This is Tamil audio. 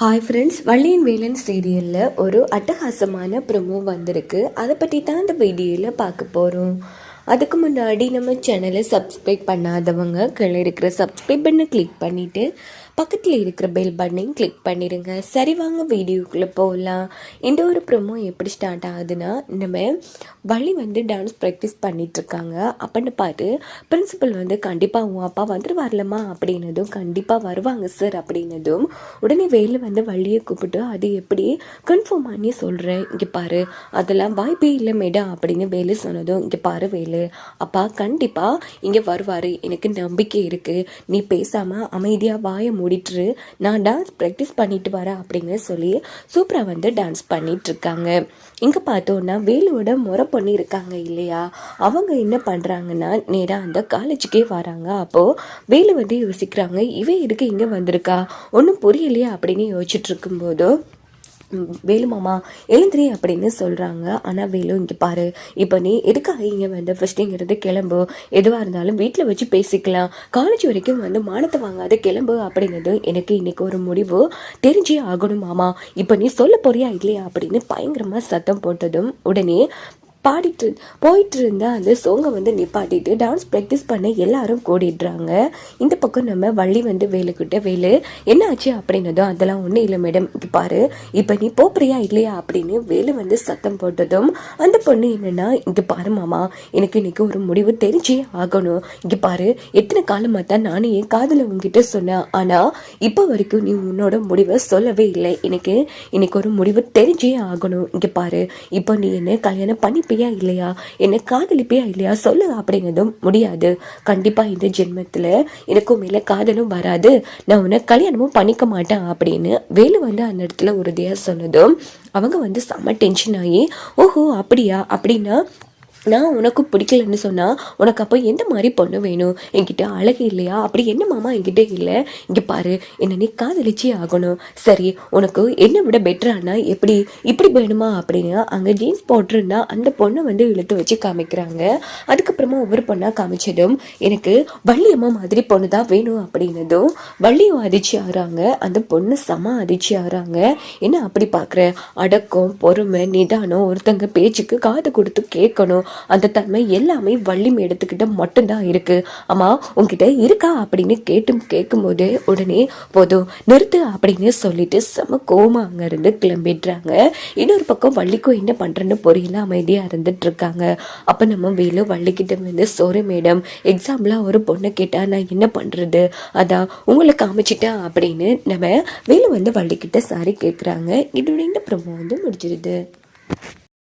ஹாய் ஃப்ரெண்ட்ஸ், வள்ளியின் வேலன் சீரியலில் ஒரு அட்டகாசமான ப்ரொமோ வந்திருக்கு. அதை பற்றி தான் இந்த வீடியோவில் பார்க்க போகிறோம். அதுக்கு முன்னாடி நம்ம சேனலை சப்ஸ்கிரைப் பண்ணாதவங்க கீழே இருக்கிற சப்ஸ்கிரைப் பண்ணை கிளிக் பண்ணிவிட்டு பக்கத்தில் இருக்கிற பெல் பட்டனையும் கிளிக் பண்ணிடுங்க. சரி, வாங்க வீடியோக்குள்ளே போகலாம். இந்த ஒரு ப்ரொமோ எப்படி ஸ்டார்ட் ஆகுதுன்னா, நம்ம வள்ளி டான்ஸ் ப்ராக்டிஸ் பண்ணிகிட்ருக்காங்க. அப்படின்னு பார்த்து பிரின்சிபல் கண்டிப்பாக உன் அப்பா வரலம்மா அப்படின்னதும், கண்டிப்பாக வருவாங்க சார் அப்படின்னதும், உடனே வேலு வள்ளியை கூப்பிட்டு அது எப்படி கன்ஃபார்ம் பண்ணி சொல்கிறேன், இங்கே பாரு அதெல்லாம் வாய்ப்பே இல்லை மேடம் அப்படின்னு வேலு சொன்னதும், இங்கே பாரு வேலு, அப்பா கண்டிப்பாக இங்கே வருவார், எனக்கு நம்பிக்கை இருக்குது, நீ பேசாமல் அமைதியாக வாயை மூடிட்டு நான் டான்ஸ் ப்ராக்டிஸ் பண்ணிட்டு வரேன் அப்படின்னு சொல்லி சூப்பராக டான்ஸ் பண்ணிட்டு இருக்காங்க. இங்கே பார்த்தோன்னா வேலுவோட முறை பொண்ணு இருக்காங்க இல்லையா, அவங்க என்ன பண்ணுறாங்கன்னா நேராக அந்த காலேஜுக்கே வராங்க. அப்போது வேலு யோசிக்கிறாங்க, இவன் எதுக்கு இங்கே வந்திருக்கா, ஒன்றும் புரியலையா அப்படின்னு யோசிச்சுட்டு இருக்கும்போதோ வேலு மாமா எழுந்திரி அப்படின்னு சொல்கிறாங்க. ஆனால் வேலு, இங்கே பாரு, இப்போ நீ எதுக்காக இங்கே ஃபஸ்ட்டுங்கிறது கிளம்பு, எதுவாக இருந்தாலும் வீட்டில் வச்சு பேசிக்கலாம், காலேஜ் வரைக்கும் மானத்தை வாங்காத கிளம்பு அப்படின்னது, எனக்கு இன்னைக்கு ஒரு முடிவு தெரிஞ்சே ஆகணும் மாமா, இப்போ நீ சொல்ல போறியா இல்லையா அப்படின்னு பயங்கரமாக சத்தம் போட்டதும், உடனே போயிட்டு இருந்த அந்த சோங்கை நிப்பாட்டிட்டு டான்ஸ் ப்ராக்டிஸ் பண்ண எல்லாரும் கூடிடுறாங்க. இந்த பக்கம் நம்ம வள்ளி வேலுக்கிட்ட, வேலு என்ன ஆச்சு அப்படின்னதும், அதெல்லாம் ஒன்றும் இல்லை மேடம், இங்கே பாரு இப்போ நீ போறியா இல்லையா அப்படின்னு வேலு சத்தம் போட்டதும், அந்த பொண்ணு என்னன்னா, இங்கே பாரு மாமா, எனக்கு இன்னைக்கு ஒரு முடிவு தெரிஞ்சே ஆகணும், இங்கே பாரு எத்தனை காலமாக தான் நானும் என் காதலை உங்ககிட்ட சொன்னேன், ஆனால் இப்போ வரைக்கும் நீ உன்னோட முடிவை சொல்லவே இல்லை, எனக்கு இன்னைக்கு ஒரு முடிவு தெரிஞ்சே ஆகணும், இங்கே பாரு இப்போ நீ என்ன கல்யாணம் பண்ணி இல்லையா, என்ன காதலிப்பியா இல்லையா சொல்லு அப்படிங்கிறதும், முடியாது, கண்டிப்பா இந்த ஜென்மத்துல எனக்கும் மேல காதலும் வராது, நான் உன்னை கல்யாணமும் பண்ணிக்க மாட்டேன் அப்படின்னு வேலு அந்த இடத்துல உறுதியா சொன்னதும், அவங்க செம்ம டென்ஷன் ஆகி, ஓஹோ அப்படியா, அப்படின்னா நான் உனக்கு பிடிக்கலன்னு சொன்னால் உனக்கு அப்போ எந்த மாதிரி பொண்ணு வேணும், என்கிட்ட அழகு இல்லையா, அப்படி என்ன மாமா என்கிட்ட இல்லை, இங்கே பாரு என்ன நீ காதலிச்சே ஆகணும், சரி உனக்கு என்னை விட பெட்டரானா எப்படி இப்படி வேணுமா அப்படின்னு அங்கே ஜீன்ஸ் போட்டிருந்தா அந்த பொண்ணை இழுத்து வச்சு காமிக்கிறாங்க. அதுக்கப்புறமா ஒவ்வொரு பொண்ணாக காமிச்சதும், எனக்கு வள்ளியம்மா மாதிரி பொண்ணு தான் வேணும் அப்படின்னதும் வள்ளியும் அதிர்ச்சி ஆகிறாங்க, அந்த பொண்ணு செம அதிர்ச்சி ஆகிறாங்க. என்ன அப்படி பார்க்குற, அடக்கம் பொறுமை நிதானம், ஒருத்தங்க பேச்சுக்கு காது கொடுத்து கேட்கணும், அந்த தன்மை எல்லாமே வள்ளி மேடத்துக்கிட்ட மட்டும்தான் இருக்கு, ஆமா உங்ககிட்ட இருக்கா அப்படின்னு கேட்கும்போது உடனே போதும் நிறுத்து அப்படின்னு சொல்லிட்டு செம கோமா அங்க இருந்து கிளம்பிடுறாங்க. இன்னொரு பக்கம் வள்ளிக்கும் என்ன பண்றேன்னு புரியல அமைதியா இருந்துட்டு இருக்காங்க. அப்ப நம்ம வேலு வள்ளிக்கிட்ட சோரி மேடம், எக்ஸாம்பிளா ஒரு பொண்ணை கேட்டா நான் என்ன பண்றது, அதான் உங்களை காமிச்சிட்டேன் அப்படின்னு நம்ம வேலு வள்ளிக்கிட்ட சாரி கேட்குறாங்க. இதோட இந்த ப்ரோமோ முடிஞ்சிருது.